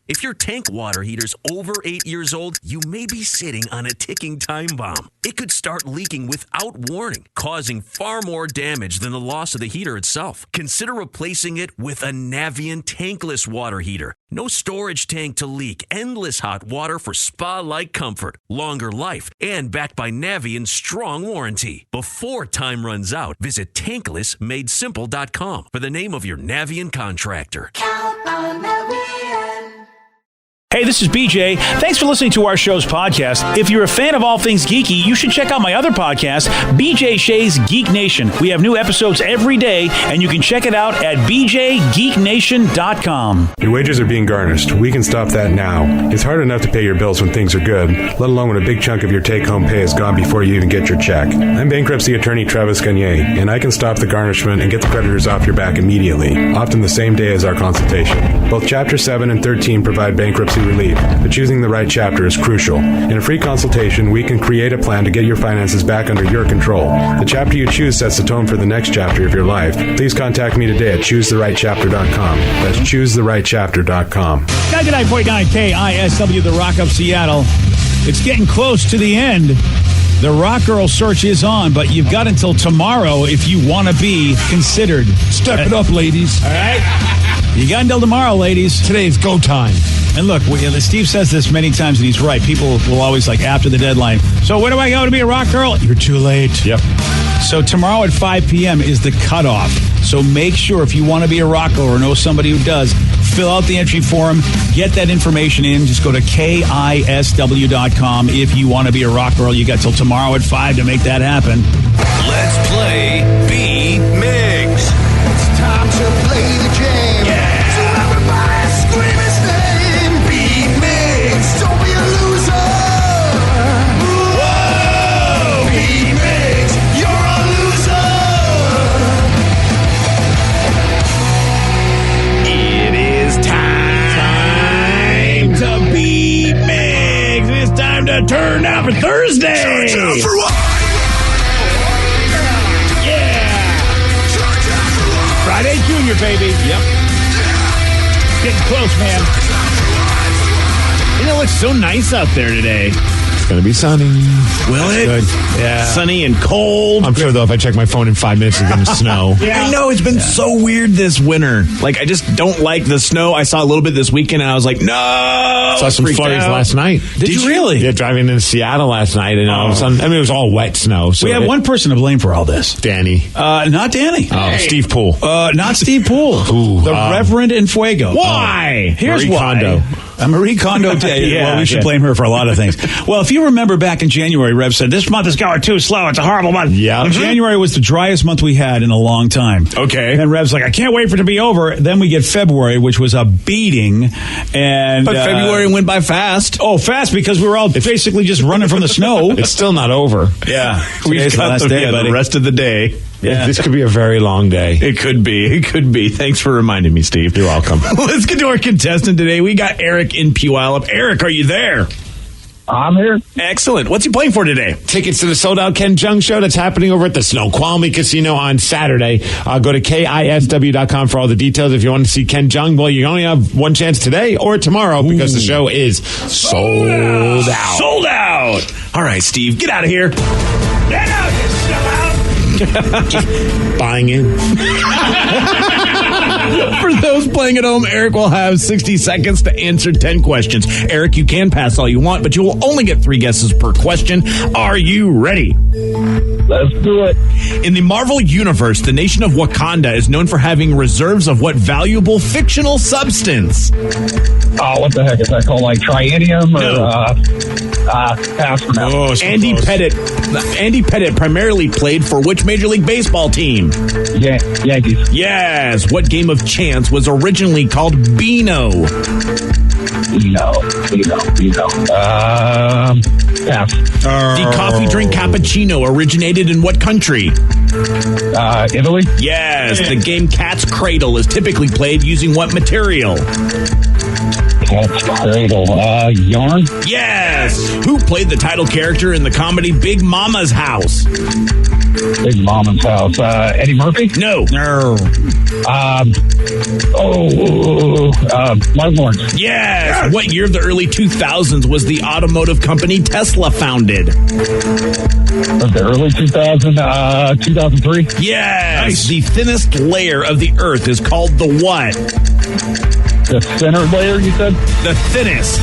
If your tank water heater's over 8 years old, you may be sitting on a ticking time bomb. It could start leaking without warning, causing far more damage than the loss of the heater itself. Consider replacing it with a Navien tankless water heater. No storage tank to leak, endless hot water for spa-like comfort, longer life, and backed by Navien's strong warranty. Before time runs out, visit tanklessmadesimple.com for the name of your Navien contractor. Count on Navien. Hey, this is BJ. Thanks for listening to our show's podcast. If you're a fan of all things geeky, you should check out my other podcast, BJ Shea's Geek Nation. We have new episodes every day, and you can check it out at bjgeeknation.com. Your wages are being garnished. We can stop that now. It's hard enough to pay your bills when things are good, let alone when a big chunk of your take-home pay is gone before you even get your check. I'm bankruptcy attorney Travis Gagne, and I can stop the garnishment and get the creditors off your back immediately, often the same day as our consultation. Both Chapter 7 and 13 provide bankruptcy relief, but choosing the right chapter is crucial. In a free consultation, we can create a plan to get your finances back under your control. The chapter you choose sets the tone for the next chapter of your life. Please contact me today at choosetherightchapter.com. That's choosetherightchapter.com. 99.9 KISW, The Rock of Seattle. It's getting close to the end. The Rock Girl search is on, but you've got until tomorrow if you want to be considered. Step it up, ladies. All right? You got until tomorrow, ladies. Today's go time. And look, Steve says this many times, and he's right. People will always, after the deadline, so where do I go to be a rock girl? You're too late. Yep. So tomorrow at 5 p.m. is the cutoff. So make sure if you want to be a rock girl or know somebody who does, fill out the entry form, get that information in. Just go to KISW.com if you want to be a rock girl. You got till tomorrow at 5 to make that happen. Let's play B-Migs. It's time to play the game. Yeah. So everybody scream his name. B-Migs, don't be a loser. Whoa! B-Migs, you're a loser. It is time to be Migs. It's time to turn down for Thursday. Turn down for what? Friday Junior, baby. Yep. Getting close, man. It looks so nice out there today. It's going to be sunny. Will it? Good. Yeah. Sunny and cold. I'm sure, though, if I check my phone in 5 minutes, it's going to snow. Yeah. I know, it's been so weird this winter. I just don't like the snow. I saw a little bit this weekend, and I was like, no! Saw some Freaked flurries out. last night. Did you really? Yeah, driving into Seattle last night, and all of a sudden, it was all wet snow. So We have one person to blame for all this. Danny. Not Danny. Oh, Steve Poole. Not Steve Poole. Ooh, the Reverend Enfuego. Why? Here's Marie why. Kondo. Marie Kondo. Well, we should blame her for a lot of things. Well, if you remember back in January, Rev said, this month is going too slow. It's a horrible month. Yeah. And January was the driest month we had in a long time. Okay. And Rev's like, I can't wait for it to be over. Then we get February, which was a beating. And But February went by fast. Oh, fast, because we were all basically just running from the snow. It's still not over. Yeah. We've Today's the got last day, buddy. the rest of the day. Yeah. This could be a very long day. It could be. It could be. Thanks for reminding me, Steve. You're welcome. Let's get to our contestant today. We got Eric in Puyallup. Eric, are you there? I'm here. Excellent. What's he playing for today? Tickets to the sold-out Ken Jeong show that's happening over at the Snoqualmie Casino on Saturday. Go to KISW.com for all the details. If you want to see Ken Jeong, well, you only have one chance today or tomorrow because the show is sold out. Sold out. All right, Steve, get out of here. Get out, you sellout. Buying in. For those playing at home, Eric will have 60 seconds to answer 10 questions. Eric, you can pass all you want, but you will only get 3 guesses per question. Are you ready? Let's do it. In the Marvel Universe, the nation of Wakanda is known for having reserves of what valuable fictional substance? Oh, what the heck is that called? Trianium or pass for now. Oh, so Andy close. Pettit. Andy Pettit primarily played for which Major League Baseball team? Yankees. Yes. What game of chance was originally called Beano? No. Pass. The coffee drink cappuccino originated in what country? Italy. Yes. The game Cat's Cradle is typically played using what material? Cat's Cradle. Yarn. Yes. Who played the title character in the comedy Big Mama's House? Big Mama's House. Eddie Murphy? No. Mark Lawrence. Yes. What year of the early 2000s was the automotive company Tesla founded? Of the early 2003? Yes. Nice. The thinnest layer of the Earth is called the what? The center layer, you said? The thinnest.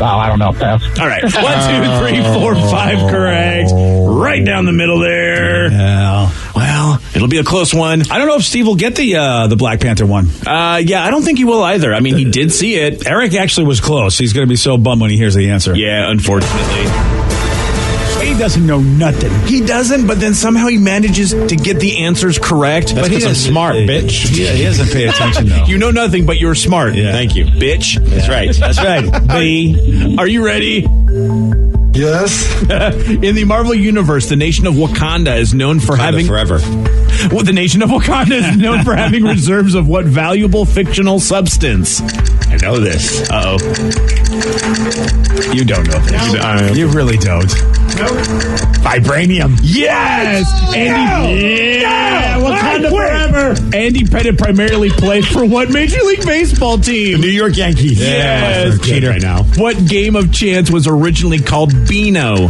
Oh, I don't know. Pass. All right. 1, 2, 3, 4, 5 correct. Right down the middle there. Yeah. Well, it'll be a close one. I don't know if Steve will get the Black Panther one. Yeah, I don't think he will either. I mean, he did see it. Eric actually was close. He's going to be so bummed when he hears the answer. Yeah, unfortunately. He doesn't know nothing. He doesn't, but then somehow he manages to get the answers correct. That's because I'm smart, bitch. Yeah, he doesn't pay attention, though. You know nothing, but you're smart. Yeah. Thank you. Bitch. That's right. That's right. B. Are you ready? Yes. In the Marvel Universe, the nation of Wakanda is known for having... forever. Well, the nation of Wakanda is known for having reserves of what valuable fictional substance? I know this. Uh-oh. You don't know this. You really don't. Vibranium. Yes! Andy... Wakanda forever! Andy Pettit primarily played for what Major League Baseball team? New York Yankees. Yes. Cheater right now. What game of chance was originally called Beano?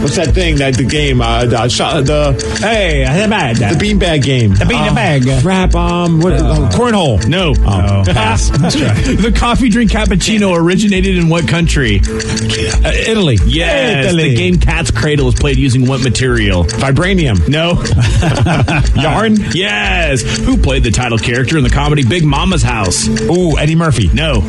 What's that thing? The game? The beanbag game. The beanbag. Crap. Cornhole. No. Pass. The coffee drink cappuccino originated in what country? Italy. Yes. Italy. The game Cat's Cradle is played using what material? Vibranium. No. Yarn. Yes. Who played the title character in the comedy Big Mama's House? Ooh, Eddie Murphy. No.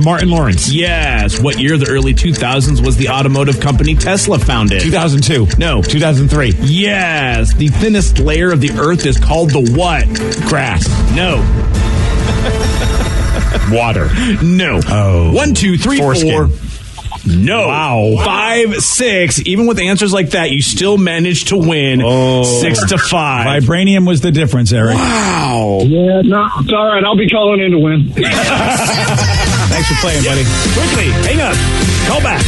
Martin Lawrence. Yes. What year of the early 2000s was the automotive company Tesla founded? 2002. No. 2003. Yes. The thinnest layer of the Earth is called the what? Grass. No. Water. No. Oh. 1, 2, 3, Foreskin. 4. No. Wow. 5, 6. Even with answers like that, you still managed to win 6-5. Vibranium was the difference, Eric. Wow. Yeah, no, it's all right. I'll be calling in to win. Thanks for playing, buddy. Quickly, hang up. Call back.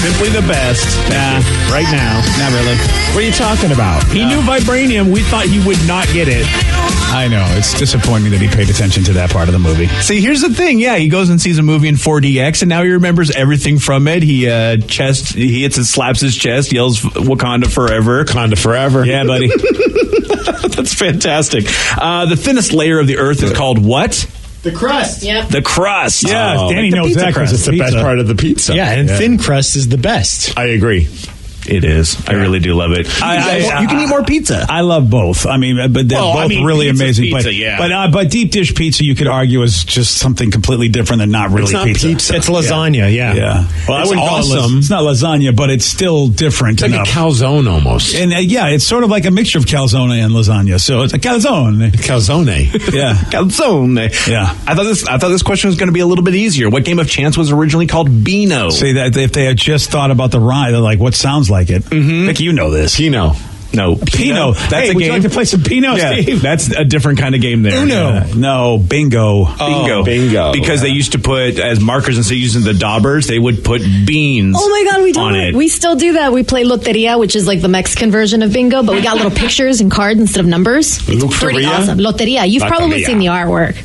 Simply the best. Nah, right now. Not really. What are you talking about? He knew Vibranium. We thought he would not get it. I know. It's disappointing that he paid attention to that part of the movie. See, here's the thing. Yeah, he goes and sees a movie in 4DX, and now he remembers everything from it. He hits and slaps his chest, yells Wakanda forever. Wakanda forever. Yeah, buddy. That's fantastic. The thinnest layer of the Earth is called what? The crust. Yep. The crust. Yeah, Danny like the knows pizza that crust. because It's the best part of the pizza. Yeah, and thin crust is the best. I agree. It is. I really do love it. You can eat more pizza. I love both. I mean, but they're both really pizza's amazing. Pizza, yeah. But deep dish pizza, you could argue, is just something completely different than not really It's not pizza. It's lasagna, yeah. Yeah. Well, I It's wouldn't call awesome. it's not lasagna, but it's still different It's like enough. a calzone almost. And yeah, it's sort of like a mixture of calzone and lasagna. So it's a calzone. Calzone. Yeah. Calzone. Yeah. I thought this question was going to be a little bit easier. What game of chance was originally called Beano? See, that if they had just thought about the rhyme, they're like, what sounds like it? Mm-hmm. Vic, you know this. Pino. No. Pino. That's Hey, a would game. you like to play some Pino, Yeah, Steve? that's a different kind of game there. Uno. No, bingo. Bingo. Bingo. Because they used to put, as markers instead of using the daubers, they would put beans Oh my God, we do on it. We still do that. We play Loteria, which is like the Mexican version of bingo, but we got little pictures and cards instead of numbers. It's pretty Loteria? awesome. Loteria. You've probably Loteria. seen the artwork.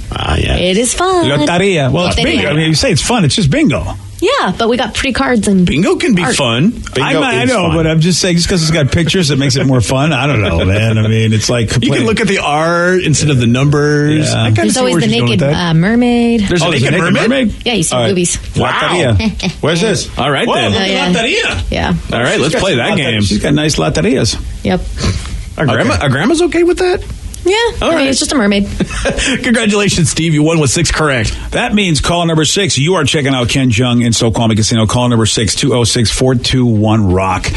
Yeah. It is fun. Loteria. Well, it's Loteria. bingo. I mean, you say it's fun. It's just bingo. Yeah, but we got pretty cards and Bingo can be art. fun. I is know, fun. but I'm just saying, just because it's got pictures, it makes it more fun. I don't know, man. I mean, it's like You can look at the art instead of the numbers. Yeah. I kinda There's see always where the she's going with naked that. mermaid. There's a naked mermaid? Yeah, you see All right. boobies. Loteria. Where's this? All right, Whoa, then. look at yeah. Loteria. Yeah. All right, let's play that game. She's got nice loterias. Yep. Our grandma's okay with that? Yeah. I mean, it's just a mermaid. Congratulations, Steve. You won with 6 correct. That means call number 6. You are checking out Ken Jeong in Snoqualmie Casino. Call number 6-206-421-ROCK.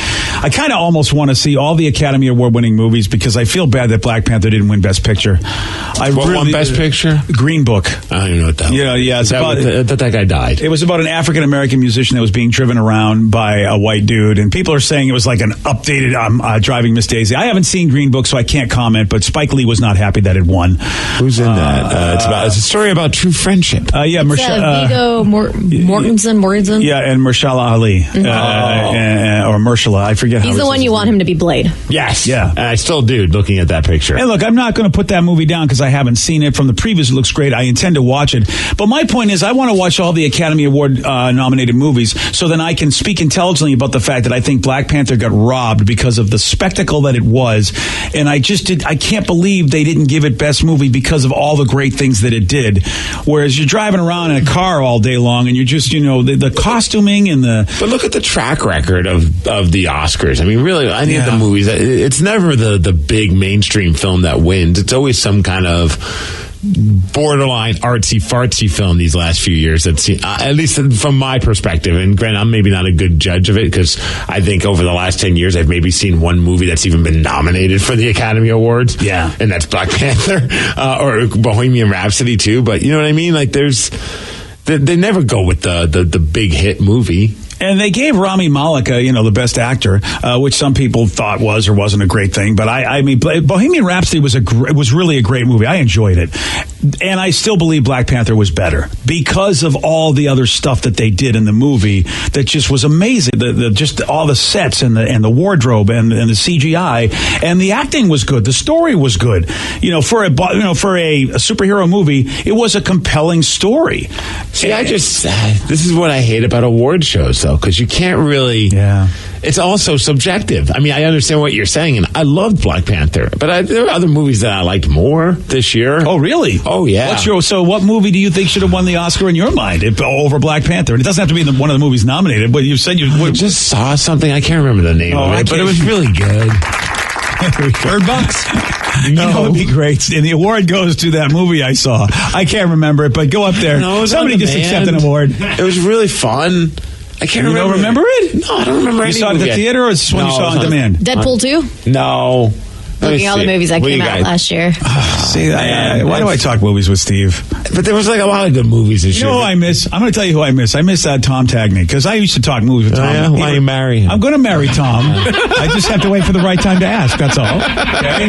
I kind of almost want to see all the Academy Award winning movies because I feel bad that Black Panther didn't win Best Picture. What won Best Picture? Green Book. I don't even know what that was. Yeah, it's That about... that guy died. It was about an African American musician that was being driven around by a white dude, and people are saying it was like an updated Driving Miss Daisy. I haven't seen Green Book, so I can't comment, but Spike Lee was was not happy that it won. Who's in that? It's a story about true friendship. Yeah, Viggo Mortensen. Yeah, and Mahershala Ali. Or Mahershala, I forget. He's the one you want him to be Blade. Yes. Yeah. And I still do, looking at that picture. And look, I'm not going to put that movie down because I haven't seen it. From the previews, it looks great. I intend to watch it. But my point is, I want to watch all the Academy Award nominated movies so then I can speak intelligently about the fact that I think Black Panther got robbed because of the spectacle that it was. And I can't believe they didn't give it Best Movie because of all the great things that it did. Whereas you're driving around in a car all day long and you're just, the costuming and the... But look at the track record of the Oscars. I mean, really, any of the movies, it's never the big mainstream film that wins. It's always some kind of borderline artsy-fartsy film these last few years. That's at least from my perspective. And granted, I'm maybe not a good judge of it because I think over the last 10 years, I've maybe seen one movie that's even been nominated for the Academy Awards. Yeah. And that's Black Panther or Bohemian Rhapsody, too. But you know what I mean? Like, they never go with the big hit movie. And they gave Rami Malek, the best actor, which some people thought was or wasn't a great thing. But I mean, Bohemian Rhapsody was really a great movie. I enjoyed it, and I still believe Black Panther was better because of all the other stuff that they did in the movie that just was amazing. Just all the sets and the wardrobe and the CGI and the acting was good. The story was good. For a superhero movie, it was a compelling story. See, this is what I hate about award shows, though, because you can't really. Yeah. It's also subjective. I mean, I understand what you're saying, and I loved Black Panther, but there are other movies that I liked more this year. Oh, really? Oh, yeah. So what movie do you think should have won the Oscar in your mind over Black Panther? And it doesn't have to be one of the movies nominated, but you said I just saw something. I can't remember the name of it, but it was really good. Bird Box? No. It would be great. And the award goes to that movie I saw. I can't remember it, but go up there. No, somebody just accept an award. It was really fun. I can't remember. You don't remember it? No, I don't remember any You saw it at the theater, or is this one you saw on demand? Deadpool 2? No. Looking at all the movies that came out last year. See, why do I talk movies with Steve? But there was a lot of good movies this year. I miss? I'm going to tell you who I miss. I miss Tom Tagney, because I used to talk movies with Tom. Yeah? Why you marry him? I'm going to marry Tom. I just have to wait for the right time to ask, that's all. Okay?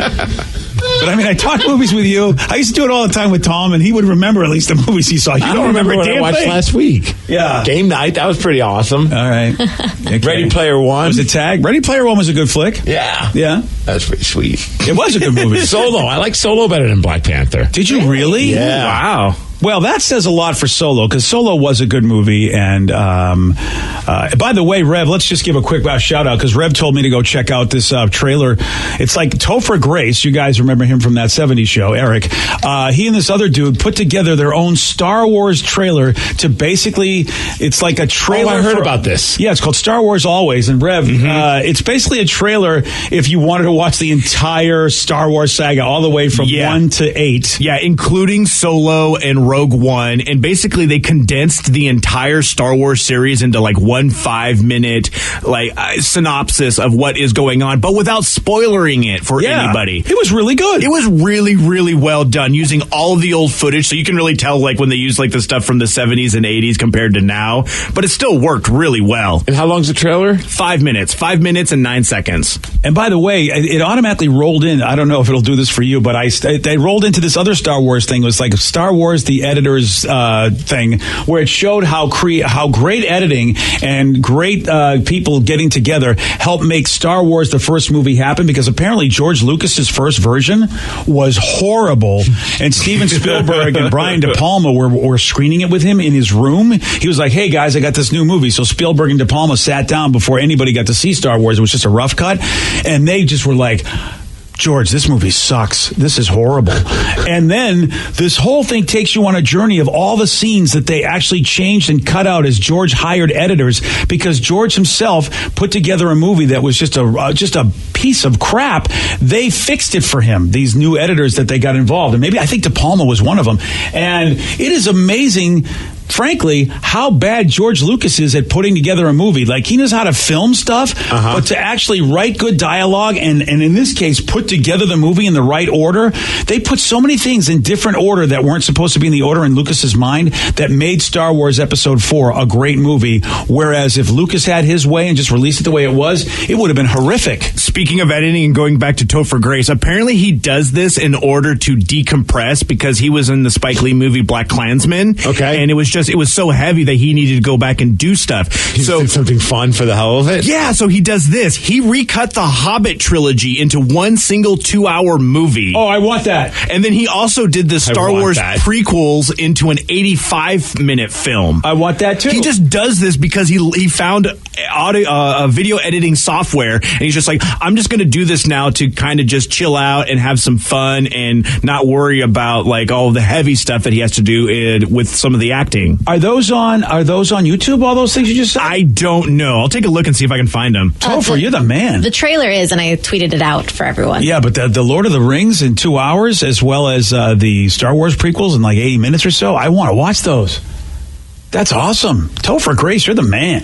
But I mean, I talk movies with you. I used to do it all the time with Tom, and he would remember at least the movies he saw. You don't remember what I watched last week. Yeah. Game Night, that was pretty awesome. All right. Okay. Ready Player One. Was it Tag? Ready Player One was a good flick. Yeah. Yeah. That was pretty sweet. It was a good movie. Solo. I like Solo better than Black Panther. Did you really? Yeah. Wow. Well, that says a lot for Solo, because Solo was a good movie. And by the way, Rev, let's just give a quick shout out, because Rev told me to go check out this trailer. It's like Topher Grace. You guys remember him from that 70s show, Eric. He and this other dude put together their own Star Wars trailer to basically, it's like a trailer. Oh, I heard about this. Yeah, it's called Star Wars Always. And Rev, it's basically a trailer if you wanted to watch the entire Star Wars saga all the way from 1 to 8. Yeah, including Solo and Rogue One, and basically they condensed the entire Star Wars series into like 1 5-minute synopsis of what is going on, but without spoilering it for anybody. It was really good. It was really, really well done, using all of the old footage, so you can really tell when they use the stuff from the 70s and 80s compared to now, but it still worked really well. And how long's the trailer? 5 minutes. 5 minutes and 9 seconds. And by the way, it automatically rolled in. I don't know if it'll do this for you, but they rolled into this other Star Wars thing. It was like Star Wars the Editor's thing, where it showed how great editing and great people getting together helped make Star Wars the first movie happen, because apparently George Lucas's first version was horrible, and Steven Spielberg and Brian De Palma were screening it with him in his room. He was like, hey guys, I got this new movie. So Spielberg and De Palma sat down before anybody got to see Star Wars. It was just a rough cut, and they just were like, George, this movie sucks. This is horrible. And then this whole thing takes you on a journey of all the scenes that they actually changed and cut out as George hired editors, because George himself put together a movie that was just a piece of crap. They fixed it for him, these new editors that they got involved. And maybe I think De Palma was one of them. And it is amazing frankly, how bad George Lucas is at putting together a movie. Like, he knows how to film stuff, but to actually write good dialogue and in this case, put together the movie in the right order. They put so many things in different order that weren't supposed to be in the order in Lucas's mind that made Star Wars Episode 4 a great movie. Whereas if Lucas had his way and just released it the way it was, it would have been horrific. Speaking of editing and going back to Topher Grace, apparently he does this in order to decompress because he was in the Spike Lee movie Black Klansman. Okay. And it was so heavy that he needed to go back and do stuff. He did something fun for the hell of it? Yeah, so he does this. He recut the Hobbit trilogy into one single 2-hour movie. Oh, I want that. And then he also did the Star Wars prequels into an 85-minute film. I want that too. He just does this because he found video editing software, and he's just like, I'm just going to do this now to kind of just chill out and have some fun and not worry about like all the heavy stuff that he has to do with some of the acting. Are those on YouTube, all those things you just said? I don't know. I'll take a look and see if I can find them. Topher, you're the man. The trailer is, and I tweeted it out for everyone. Yeah, but the Lord of the Rings in 2 hours, as well as the Star Wars prequels in like 80 minutes or so, I want to watch those. That's awesome. Topher Grace, you're the man.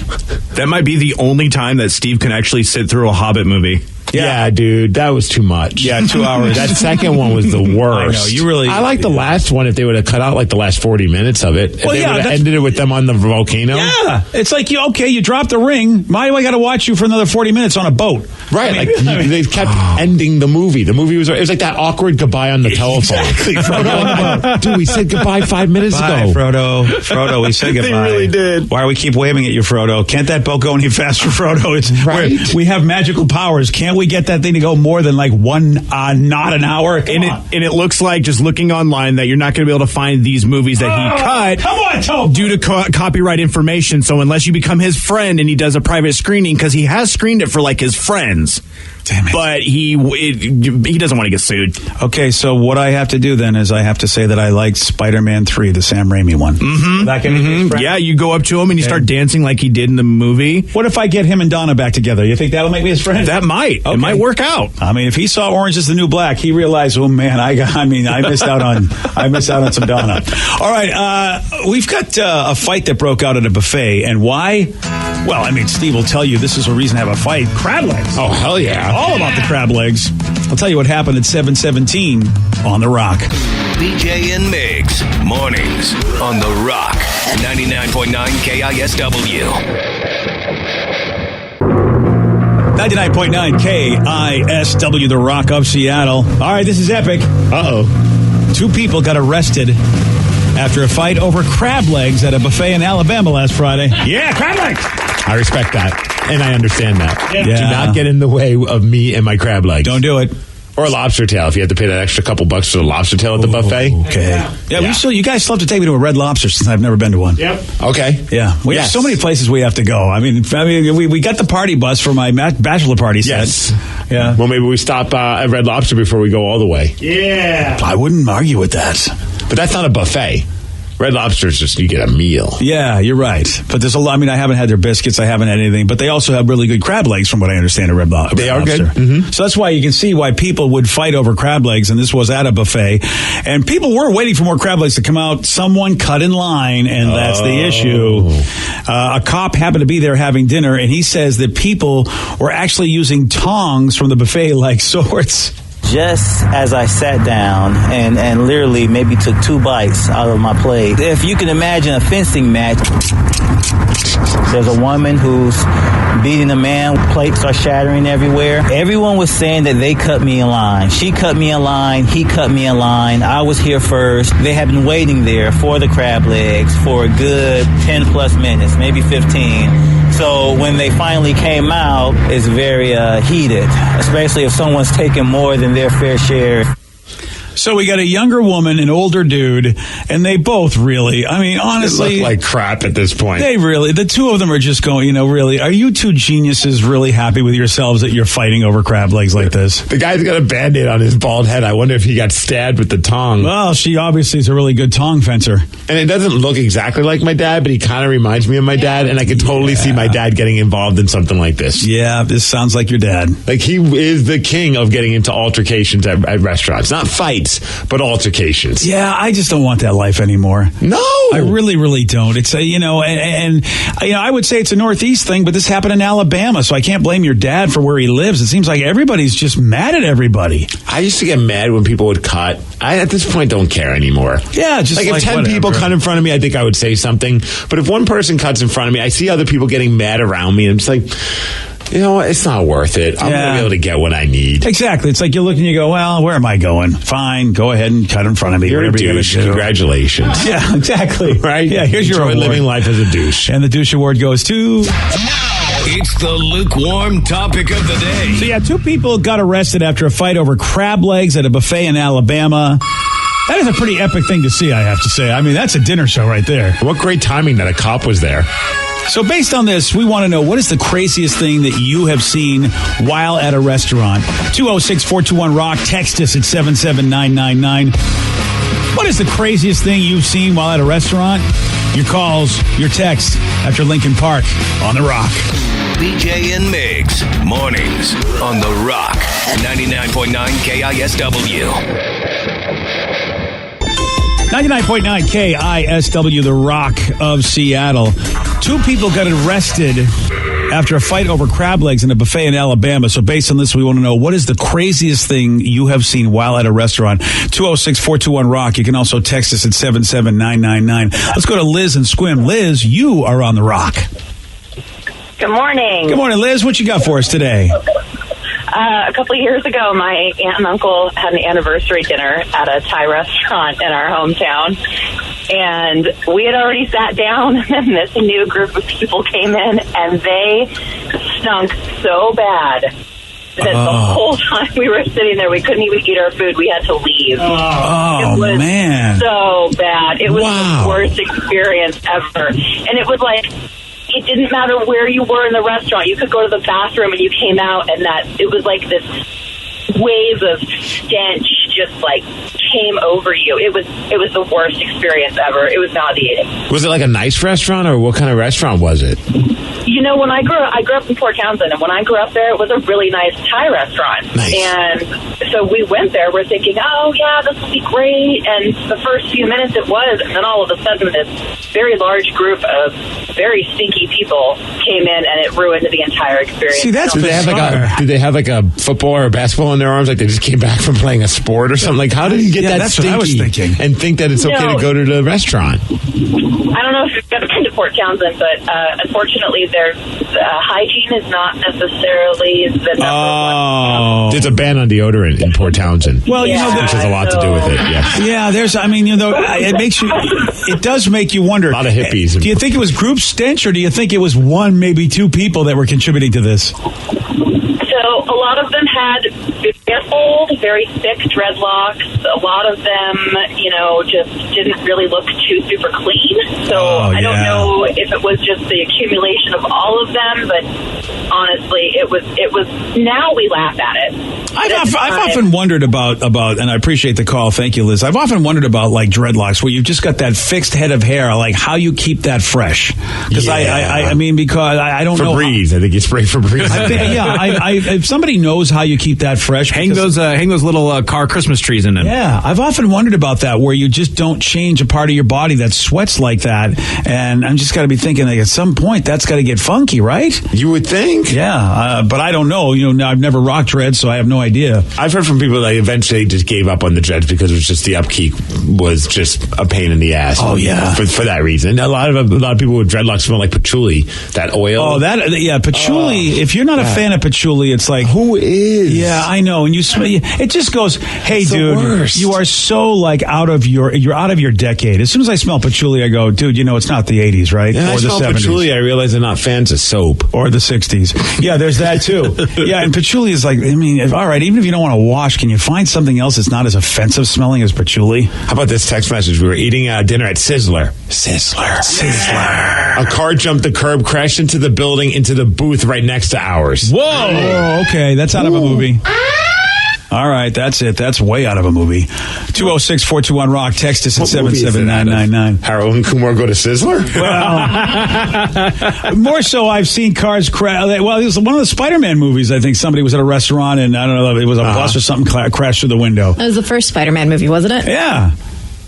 That might be the only time that Steve can actually sit through a Hobbit movie. Yeah, dude, that was too much. Yeah, 2 hours. That second one was the worst. I know, you really... I like the last one if they would have cut out like the last 40 minutes of it. If they would have ended it with them on the volcano. Yeah. It's like, you dropped the ring. Why do I got to watch you for another 40 minutes on a boat? Right. They kept ending the movie. The movie was like that awkward goodbye on the telephone. Exactly, Frodo. Dude, we said goodbye 5 minutes ago. Frodo, we said goodbye. They really did. Why do we keep waving at you, Frodo? Can't that boat go any faster, Frodo? We have magical powers. Can't we get that thing to go more than like not an hour? And it looks like, just looking online, that you're not going to be able to find these movies that he cut due to copyright information. So unless you become his friend and he does a private screening, because he has screened it for like his friends. Damn it. But he doesn't want to get sued. Okay, so what I have to do then is I have to say that I liked Spider-Man 3, the Sam Raimi one. Mm-hmm. Yeah, you go up to him and you start dancing like he did in the movie. What if I get him and Donna back together? You think that'll make me his friend? That might. Okay. It might work out. I mean, if he saw Orange is the New Black, he realized, oh man, I missed out on some Donna. All right, we've got a fight that broke out at a buffet, and why? Well, I mean, Steve will tell you this is a reason to have a fight. Crab legs. Oh, hell yeah. All about the crab legs. I'll tell you what happened at 7:17 on The Rock. BJ and Migs, mornings on The Rock, 99.9 KISW. 99.9 KISW, The Rock of Seattle. All right, this is epic. Uh-oh. 2 people got arrested after a fight over crab legs at a buffet in Alabama last Friday. Yeah, crab legs! I respect that. And I understand that. Yeah. Do not get in the way of me and my crab legs. Don't do it. Or a lobster tail if you have to pay that extra couple bucks for the lobster tail at the buffet. Okay. Yeah. You guys still have to take me to a Red Lobster since I've never been to one. Yep. Okay. Yeah. We have so many places we have to go. I mean, we got the party bus for my bachelor party set. Yes. Yeah. Well, maybe we stop at Red Lobster before we go all the way. Yeah. I wouldn't argue with that. But that's not a buffet. Red Lobster is just, you get a meal. Yeah, you're right. But there's a lot. I mean, I haven't had their biscuits. I haven't had anything. But they also have really good crab legs, from what I understand, at Red Lobster. They are good. Mm-hmm. So that's why you can see why people would fight over crab legs. And this was at a buffet. And people were waiting for more crab legs to come out. Someone cut in line, and that's the issue. A cop happened to be there having dinner, and he says that people were actually using tongs from the buffet like swords. Just as I sat down and literally maybe took 2 bites out of my plate, if you can imagine a fencing match, there's a woman who's beating a man, plates are shattering everywhere. Everyone was saying that they cut me in line. She cut me in line, he cut me in line, I was here first. They have been waiting there for the crab legs for a good 10 plus minutes, maybe 15. So when they finally came out, it's very heated, especially if someone's taking more than their fair share. So we got a younger woman, an older dude, and they both really, I mean, honestly... They look like crap at this point. The two of them are just going, really, are you two geniuses really happy with yourselves that you're fighting over crab legs like this? The guy's got a Band-Aid on his bald head. I wonder if he got stabbed with the tong. Well, she obviously is a really good tong fencer. And it doesn't look exactly like my dad, but he kind of reminds me of my dad, and I could totally see my dad getting involved in something like this. Yeah, this sounds like your dad. Like, he is the king of getting into altercations at restaurants. Not fights, but altercations. Yeah, I just don't want that life anymore. No, I really, really don't. It's and I would say it's a Northeast thing, but this happened in Alabama, so I can't blame your dad for where he lives. It seems like everybody's just mad at everybody. I used to get mad when people would cut. I, at this point, don't care anymore. Yeah, just like if 10 whatever. people cut in front of me, I think I would say something. But if one person cuts in front of me, I see other people getting mad around me, and I'm just like, it's not worth it. I'm going to be able to get what I need. Exactly. It's like you look and you go, well, where am I going? Fine, go ahead and cut in front of me. You're a douche. Congratulations. Yeah, exactly. Right? Yeah, here's your award. Living life as a douche. And the douche award goes to... It's the lukewarm topic of the day. So, yeah, 2 people got arrested after a fight over crab legs at a buffet in Alabama. That is a pretty epic thing to see, I have to say. I mean, that's a dinner show right there. What great timing that a cop was there. So based on this, we want to know, what is the craziest thing that you have seen while at a restaurant? 206-421-ROCK. Text us at 77999. What is the craziest thing you've seen while at a restaurant? Your calls, your texts after Lincoln Park on The Rock. BJ and Migs, mornings on The Rock, 99.9 KISW. 99.9 KISW, The Rock of Seattle. 2 people got arrested after a fight over crab legs in a buffet in Alabama. So based on this, we want to know, what is the craziest thing you have seen while at a restaurant? 206-421-ROCK. You can also text us at 77999. Let's go to Liz and Squim. Liz, you are on The Rock. Good morning. Good morning, Liz. What you got for us today? A couple of years ago, my aunt and uncle had an anniversary dinner at a Thai restaurant in our hometown. And we had already sat down, and this new group of people came in, and they stunk so bad that the whole time we were sitting there, we couldn't even eat our food. We had to leave. Oh, it was man. so bad. It was the worst experience ever. And it was like, it didn't matter where you were in the restaurant. You could go to the bathroom and you came out, and it was like this wave of stench just like came over you. It was the worst experience ever. It was nauseating. Was it like a nice restaurant, or what kind of restaurant was it? When I grew up in Port Townsend, and when I grew up there, it was a really nice Thai restaurant. Nice. And so we went there. We're thinking, oh yeah, this will be great. And the first few minutes it was, and then all of a sudden this very large group of very stinky people came in, and it ruined the entire experience. See, that's did they have like a football or a basketball in their arms, like they just came back from playing a sport or something? Like, how did you get that that's stinky what I was thinking. and think that it's okay to go to the restaurant? I don't know if you've ever been to Port Townsend, but unfortunately, their hygiene is not necessarily the number one. There's a ban on deodorant in Port Townsend. Well, which has a lot to do with it. Yes. Yeah, it does make you wonder. A lot of hippies. Do you think it was group stench, or do you think it was 1, maybe 2 people that were contributing to this? So a lot of them had very old, very thick dreadlocks. A lot of them, just didn't really look too super clean. So I don't know if it was just the accumulation of all of them, but honestly, it was. Now we laugh at it. I've often wondered about, and I appreciate the call. Thank you, Liz. I've often wondered about like dreadlocks, where you've just got that fixed head of hair, like how you keep that fresh. Because I don't know. Febreze. I think you spray Febreze. If somebody knows how you keep that fresh, hang those little car Christmas trees in them. Yeah, I've often wondered about that, where you just don't change a part of your body that sweats like that, and I'm just got to be thinking, like, at some point that's got to get funky, right? You would think. Yeah, but I don't know. I've never rocked dreads, so I have no idea. I've heard from people that eventually just gave up on the dreads because it was just the upkeep was just a pain in the ass. Oh yeah, for that reason. A lot of people with dreadlocks smell like patchouli. That oil. Oh, patchouli. If you're not a fan of patchouli, it's like, who is? Yeah, I know. And you smell. It just goes, hey, it's dude, you are so like you're out of your decade. As soon as I smell patchouli, I go, dude, it's not the 80s, right? Yeah, or I the smell 70s. Patchouli, I realize they're not fans of soap. Or the 60s. Yeah, there's that too. Yeah, and patchouli is like, all right, even if you don't want to wash, can you find something else that's not as offensive smelling as patchouli? How about this text message? We were eating dinner at Sizzler. A car jumped the curb, crashed into the building, into the booth right next to ours. Whoa, okay, that's out of a movie. All right, that's it. That's way out of a movie. 206-421-ROCK. Text us at 77999. Harold and Kumar go to Sizzler? Well, more so I've seen cars crash. Well, it was one of the Spider-Man movies. I think somebody was at a restaurant, and I don't know, it was a bus or something crashed through the window. That was the first Spider-Man movie, wasn't it? Yeah.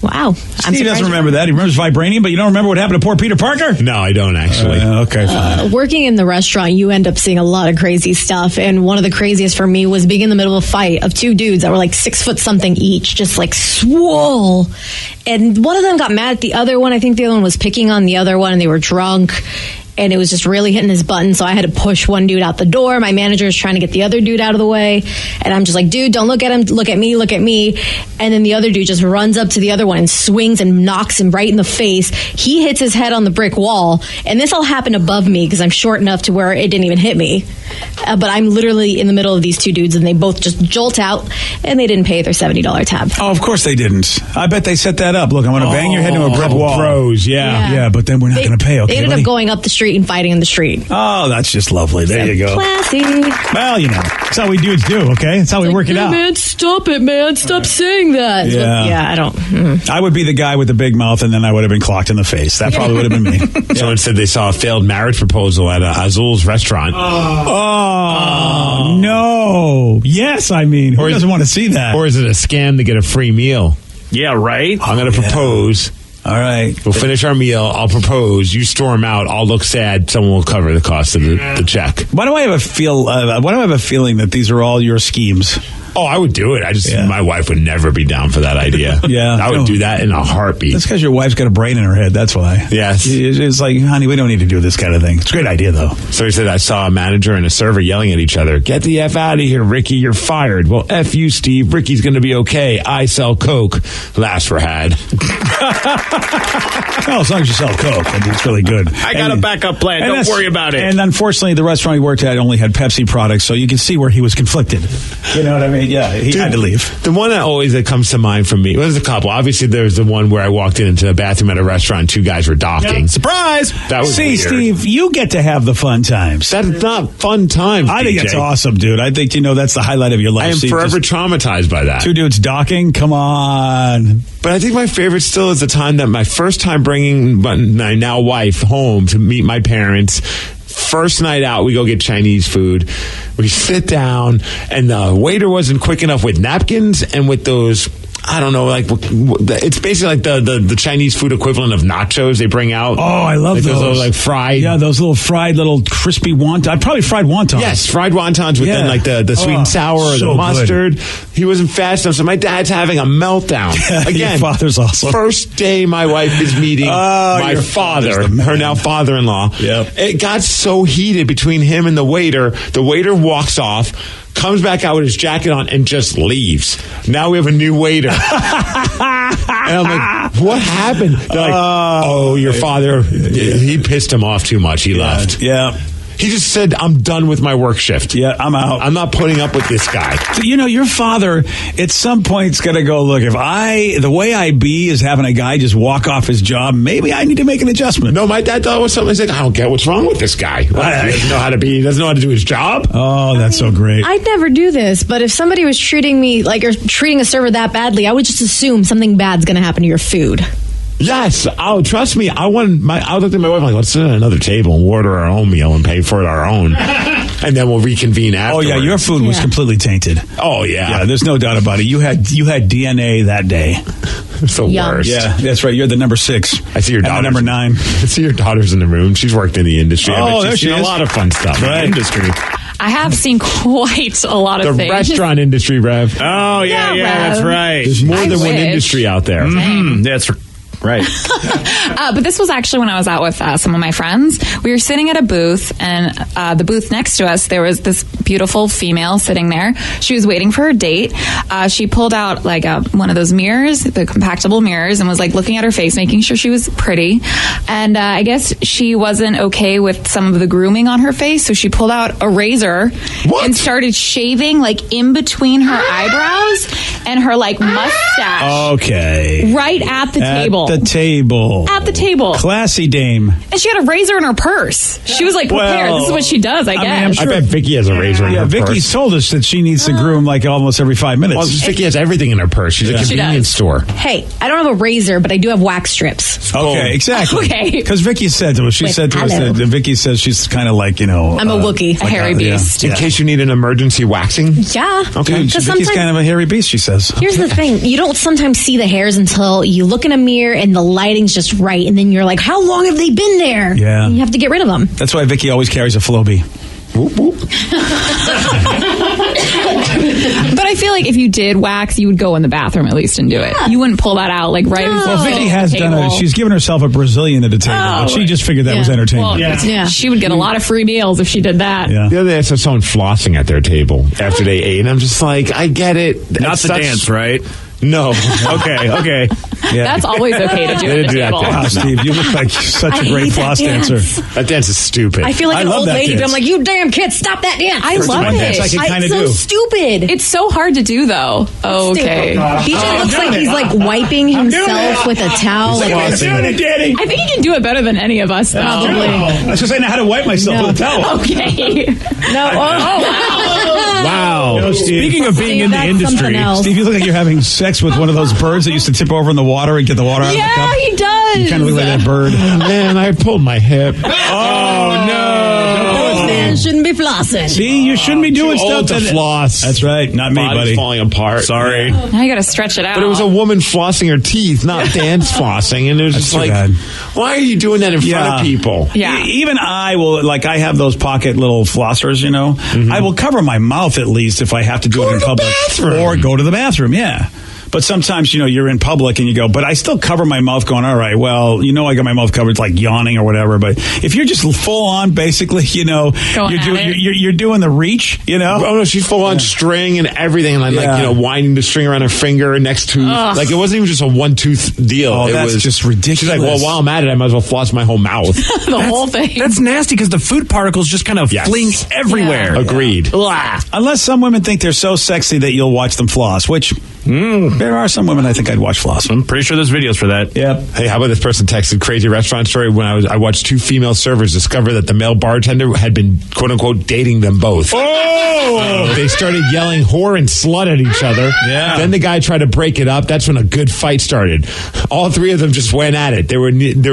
Wow. Steve doesn't remember that. He remembers vibranium, but you don't remember what happened to poor Peter Parker? No, I don't actually. Okay, fine. Working in the restaurant, you end up seeing a lot of crazy stuff. And one of the craziest for me was being in the middle of a fight of two dudes that were like 6 foot something each, just like swole. And one of them got mad at the other one. I think the other one was picking on the other one, and they were drunk. And it was just really hitting his button, so I had to push one dude out the door. My manager is trying to get the other dude out of the way. And I'm just like, dude, don't look at him. Look at me. Look at me. And then the other dude just runs up to the other one and swings and knocks him right in the face. He hits his head on the brick wall. And this all happened above me because I'm short enough to where it didn't even hit me. But I'm literally in the middle of these two dudes, and they both just jolt out, and they didn't pay their $70 tab. Oh, of course they didn't. I bet they set that up. Look, I'm going to bang your head into a brick wall. Pros, yeah. Yeah, but then we're not going to pay, okay, They ended buddy? up going up the street and fighting in the street. Oh, that's just lovely. There you go. Classy. Well, you know, that's how we dudes do, okay? That's how we work it out. Man, stop it, man. Stop saying that. Yeah. I don't. I would be the guy with the big mouth, and then I would have been clocked in the face. That probably would have been me. Someone said they saw a failed marriage proposal at Azul's restaurant. Oh, no. Yes, I mean, who doesn't want to see that? Or is it a scam to get a free meal? Yeah, right? I'm going to propose. All right. We'll finish our meal. I'll propose. You storm out. I'll look sad. Someone will cover the cost of the check. Why do I have a feeling that these are all your schemes? Oh, I would do it. My wife would never be down for that idea. Yeah. I would do that in a heartbeat. That's because your wife's got a brain in her head. That's why. Yes. It's like, honey, we don't need to do this kind of thing. It's a great idea, though. So he said, I saw a manager and a server yelling at each other. Get the F out of here, Ricky. You're fired. Well, F you, Steve. Ricky's going to be okay. I sell Coke. Last were had. Well, as long as you sell Coke, I mean, it's really good. I got a backup plan. Don't worry about it. And unfortunately, the restaurant he worked at only had Pepsi products, so you can see where he was conflicted. You know what I mean? Yeah, he had to leave. The one that comes to mind for me, well, there's a couple. Obviously, there's the one where I walked into the bathroom at a restaurant and two guys were docking. Yep. Surprise! That was See, weird. Steve, you get to have the fun times. That's not fun times, I think BJ. that's awesome, dude. I think, that's the highlight of your life. I am Steve, forever traumatized by that. Two dudes docking? Come on. But I think my favorite still is the time that my first time bringing my now wife home to meet my parents. First night out, we go get Chinese food. We sit down, and the waiter wasn't quick enough with napkins and with those, I don't know, like, it's basically like the Chinese food equivalent of nachos they bring out. Oh, I love those. Those like fried. Yeah, those little crispy wontons. Probably fried wontons. Yes, fried wontons with then like the sweet and sour or so the mustard. good. He wasn't fast enough, so my dad's having a meltdown. Again, your father's awesome. First day my wife is meeting my father, her now father-in-law. Yep. It got so heated between him and the waiter. The waiter walks off, comes back out with his jacket on, and just leaves. Now we have a new waiter. And I'm like, what happened? They're like, your father, he pissed him off too much. He left. Yeah. He just said, I'm done with my work shift. Yeah, I'm out. I'm not putting up with this guy. Your father at some point is going to go, look, if the way I be is having a guy just walk off his job, maybe I need to make an adjustment. No, my dad thought it was something. He's like, I don't get what's wrong with this guy. He doesn't know how to be. He doesn't know how to do his job. Oh, that's so great. I'd never do this, but if somebody was treating me or treating a server that badly, I would just assume something bad's going to happen to your food. Yes. Oh, trust me. I looked at my wife like, let's sit at another table and order our own meal and pay for it our own. And then we'll reconvene afterwards. Oh, yeah. Your food was completely tainted. Oh, yeah. Yeah, there's no doubt about it. You had DNA that day. It's the worst. Yeah, that's right. You're the number 6. I see your daughter. Number 9. I see your daughter's in the room. She's worked in the industry. Oh, she's seen a lot of fun stuff in the industry. I have seen quite a lot of things. The restaurant industry, Rev. Oh, yeah, that's right. There's more than one industry out there. Mm-hmm. That's right. But this was actually when I was out with some of my friends. We were sitting at a booth, and the booth next to us, there was this beautiful female sitting there. She was waiting for her date. She pulled out like one of those mirrors, the compactable mirrors, and was like looking at her face, making sure she was pretty. And I guess she wasn't okay with some of the grooming on her face, so she pulled out a razor and started shaving like in between her eyebrows and her like mustache. Okay. Right at the table. At the table. At the table. Classy dame. And she had a razor in her purse. She was like prepared. This is what she does, I guess. I'm sure I bet Vicky has a razor in her purse. Vicky's told us that she needs to groom like almost every 5 minutes. Well, Vicky has everything in her purse. She's a convenience store. Hey, I don't have a razor, but I do have wax strips. Okay, exactly. Okay. Because Vicky said to us, that Vicky says she's kind of like, I'm a Wookiee. A hairy beast. In case you need an emergency waxing? Yeah. Okay. Vicky's kind of a hairy beast, she says. Here's the thing. You don't sometimes see the hairs until you look in a mirror and the lighting's just right. And then you're like, how long have they been there? Yeah. And you have to get rid of them. That's why Vicky always carries a Flowbee. Whoop, whoop. But I feel like if you did wax, you would go in the bathroom at least and do it. You wouldn't pull that out like right before. Well, Vicky has done it. She's given herself a Brazilian at a table, but she just figured that was entertainment. Well, she would get a lot of free meals if she did that. Yeah. The other day I saw someone flossing at their table after they ate, and I'm just like, I get it. Not the dance, right? No. Okay. Yeah. That's always okay to do at the table. Wow, Steve, you look like such a great floss dancer. That dance is stupid. I feel like an old lady, but I'm like, you damn kids, stop that dance. I love it. Dance I can kind of so do. stupid. It's so hard to do, though. Oh, okay. BJ looks like he's like wiping himself with a towel. I'm doing it, Danny. I think he can do it better than any of us, probably. I was just saying how to wipe myself with a towel. Okay. No. Wow. You know, Steve, Speaking of being in the industry, Steve, you look like you're having sex with one of those birds that used to tip over in the water and get the water out of the cup. Yeah, he does. You kind of look like that bird. Man, I pulled my hip. Oh, no. Man shouldn't be flossing. See, you shouldn't be doing stuff to that floss. That's right. Not me, Body's buddy. falling apart. Sorry. Now you got to stretch it out. But it was a woman flossing her teeth, not dance flossing. And it was That's just too like, bad. why are you doing that in front of people? Yeah. Even I will, like, I have those pocket little flossers, you know. I will cover my mouth at least if I have to do it in public. Or go to the bathroom, yeah. But sometimes, you know, you're in public and you go, but I still cover my mouth going, all right, well, you know, I got my mouth covered, like yawning or whatever. But if you're just full on, basically, you know, you're doing the reach, you know. Oh, no, she's full on string and everything. And like, you know, winding the string around her finger next to, like, it wasn't even just a one-tooth deal. Oh, that's just ridiculous. She's like, well, while I'm at it, I might as well floss my whole mouth. The whole thing. That's nasty because the food particles just kind of fling everywhere. Yeah. Agreed. Unless some women think they're so sexy that you'll watch them floss, which there are some women I think I'd watch floss. I'm pretty sure there's videos for that. Yep. Hey, how about this person texted crazy restaurant story when I watched two female servers discover that the male bartender had been quote unquote dating them both. Oh! They started yelling whore and slut at each other. Yeah. Then the guy tried to break it up. That's when a good fight started. All three of them just went at it. There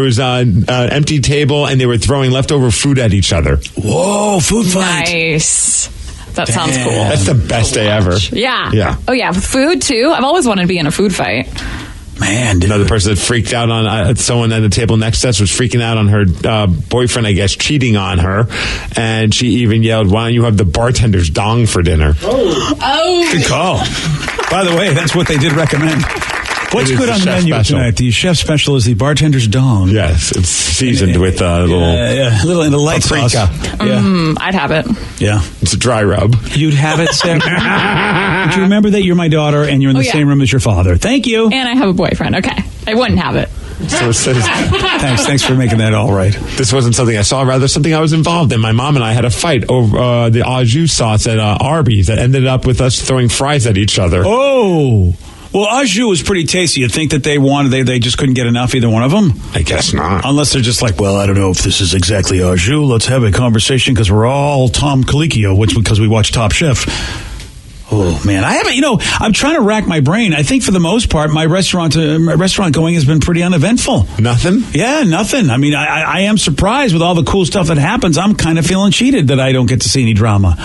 was an empty table and they were throwing leftover food at each other. Whoa, food fight. Nice. That sounds cool. That's the best day ever. Yeah. Yeah. Oh, yeah. With food, too. I've always wanted to be in a food fight. Man, another person that freaked out on someone at the table next to us was freaking out on her boyfriend, I guess, cheating on her. And she even yelled, why don't you have the bartender's dong for dinner? Oh. Good call. By the way, that's what they did recommend. What's good on the menu tonight? The chef special is the bartender's dong. Yes, it's seasoned with a little in the light paprika. sauce. Yeah. I'd have it. Yeah. It's a dry rub. You'd have it, Sarah. But you remember that you're my daughter and you're in the same room as your father. Thank you. And I have a boyfriend. Okay. I wouldn't have it. So it says, thanks for making that all right. This wasn't something I saw, rather something I was involved in. My mom and I had a fight over the au jus sauce at Arby's that ended up with us throwing fries at each other. Oh. Well, au jus was pretty tasty. You'd think that they just couldn't get enough, either one of them? I guess not. Unless they're just like, well, I don't know if this is exactly au jus. Let's have a conversation because we're all Tom Colicchio, because we watch Top Chef. Oh, man. I haven't, I'm trying to rack my brain. I think for the most part, my restaurant going has been pretty uneventful. Nothing? Yeah, nothing. I mean, I am surprised with all the cool stuff that happens. I'm kind of feeling cheated that I don't get to see any drama.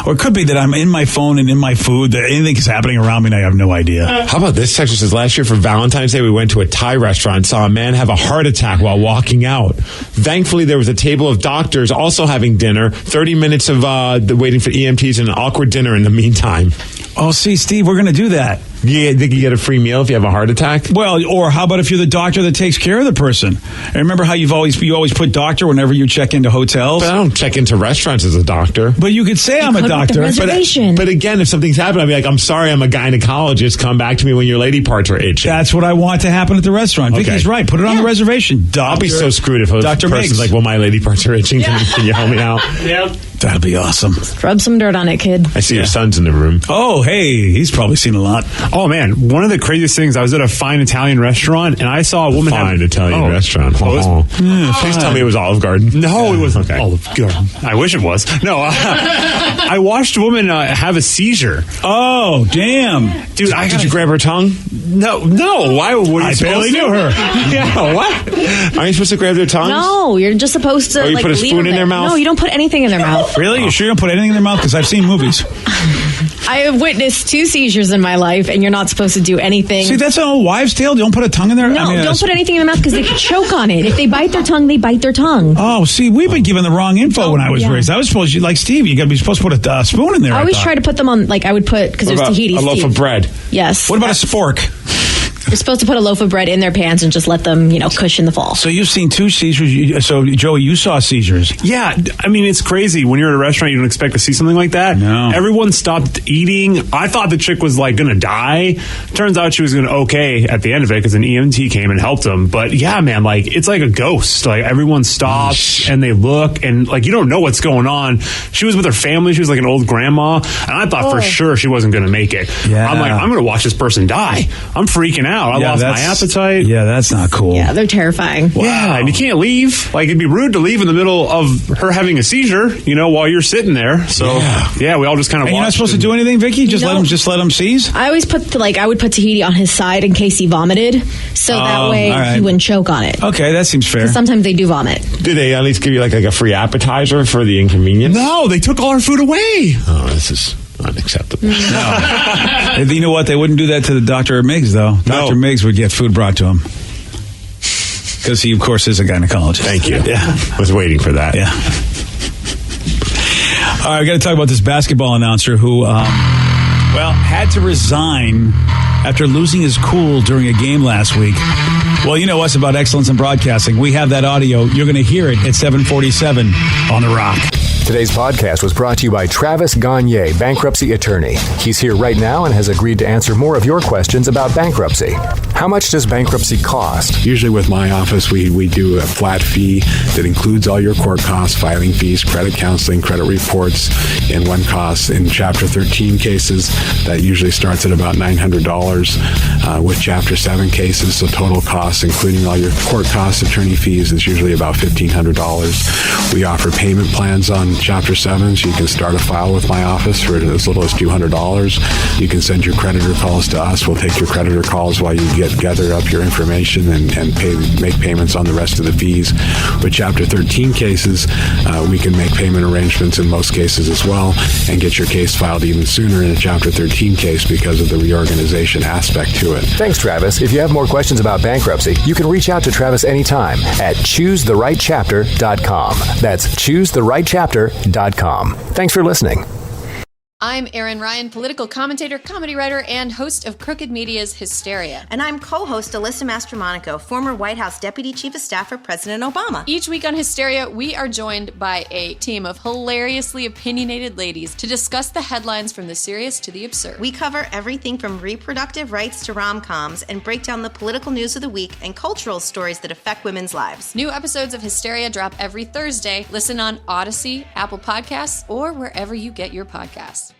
Or it could be that I'm in my phone and in my food, that anything is happening around me and I have no idea. How about this section? Says last year for Valentine's Day, we went to a Thai restaurant and saw a man have a heart attack while walking out. Thankfully, there was a table of doctors also having dinner, 30 minutes of waiting for EMTs and an awkward dinner in the meantime. Oh, see, Steve, we're going to do that. Yeah, think you get a free meal if you have a heart attack? Well, or how about if you're the doctor that takes care of the person? And remember how you always put doctor whenever you check into hotels? But I don't check into restaurants as a doctor. But you could say I'm a doctor. But again, if something's happened, I'll be like, I'm sorry, I'm a gynecologist. Come back to me when your lady parts are itching. That's what I want to happen at the restaurant. Okay. Vicky's right. Put it on the reservation. Doctor, I'll be so screwed if a person's like, well, my lady parts are itching. Can you help me out? Yep. That'll be awesome. Rub some dirt on it, kid. I see your son's in the room. Oh, hey, he's probably seen a lot. Oh, man. One of the craziest things, I was at a fine Italian restaurant, and I saw a woman have... Italian restaurant. Please tell me it was Olive Garden. No, it wasn't. Okay. Olive Garden. I wish it was. No, I watched a woman have a seizure. Oh, damn. Dude, did you grab her tongue? No. Why would you I barely knew her. Yeah, what? Are you supposed to grab their tongues? No, you're just supposed to. Or you like, put a leave spoon them in their mouth? No, you don't put anything in their mouth. Really? You sure you don't put anything in their mouth? Because I've seen movies. I have witnessed 2 seizures in my life, and you're not supposed to do anything. See, that's an old wives' tale. Don't put a tongue in there. No, don't put anything in their mouth because they can choke on it. If they bite their tongue, they bite their tongue. Oh, see, we've been given the wrong info when I was raised. I was supposed to, like Steve, you got to be supposed to put a spoon in there. I always try to put them on, like I would put, because there's tahiti. A loaf of bread. Yes. What about a spork? You're supposed to put a loaf of bread in their pants and just let them, cushion the fall. So you've seen 2 seizures. So, Joey, you saw seizures. Yeah. I mean, it's crazy. When you're at a restaurant, you don't expect to see something like that. No. Everyone stopped eating. I thought the chick was, going to die. Turns out she was going to okay at the end of it because an EMT came and helped them. But, yeah, man, it's like a ghost. Everyone stops and they look and, you don't know what's going on. She was with her family. She was, an old grandma. And I thought for sure she wasn't going to make it. Yeah. I'm I'm going to watch this person die. I'm freaking out. I lost my appetite. Yeah, that's not cool. Yeah, they're terrifying. Wow. Yeah, and you can't leave. It'd be rude to leave in the middle of her having a seizure, while you're sitting there. So, yeah we all just kind of watched. You're not supposed to do anything, Vicky? Just let him seize? I always put, I would put tahiti on his side in case he vomited, so that way he wouldn't choke on it. Okay, that seems fair. Sometimes they do vomit. Did they at least give you, a free appetizer for the inconvenience? No, they took all our food away. Oh, this is... unacceptable. No. You know what? They wouldn't do that to the Dr. Miggs, though. No. Dr. Miggs would get food brought to him. Because he, of course, is a gynecologist. Thank you. Yeah. I was waiting for that. Yeah. All right, we got to talk about this basketball announcer who, had to resign after losing his cool during a game last week. Well, you know us about excellence in broadcasting. We have that audio. You're going to hear it at 7:47 on The Rock. Today's podcast was brought to you by Travis Gagne, bankruptcy attorney. He's here right now and has agreed to answer more of your questions about bankruptcy. How much does bankruptcy cost? Usually with my office, we do a flat fee that includes all your court costs, filing fees, credit counseling, credit reports, and one cost. In Chapter 13 cases, that usually starts at about $900. With Chapter 7 cases, so total costs, including all your court costs, attorney fees, is usually about $1,500. We offer payment plans on Chapter 7, so you can start a file with my office for as little as $200. You can send your creditor calls to us. We'll take your creditor calls while you gather up your information and make payments on the rest of the fees. With Chapter 13 cases, we can make payment arrangements in most cases as well and get your case filed even sooner in a Chapter 13 case because of the reorganization aspect to it. Thanks, Travis. If you have more questions about bankruptcy, you can reach out to Travis anytime at ChooseTheRightChapter.com. That's ChooseTheRightChapter.com. Thanks for listening. I'm Erin Ryan, political commentator, comedy writer, and host of Crooked Media's Hysteria. And I'm co-host Alyssa Mastromonaco, former White House Deputy Chief of Staff for President Obama. Each week on Hysteria, we are joined by a team of hilariously opinionated ladies to discuss the headlines from the serious to the absurd. We cover everything from reproductive rights to rom-coms and break down the political news of the week and cultural stories that affect women's lives. New episodes of Hysteria drop every Thursday. Listen on Odyssey, Apple Podcasts, or wherever you get your podcasts.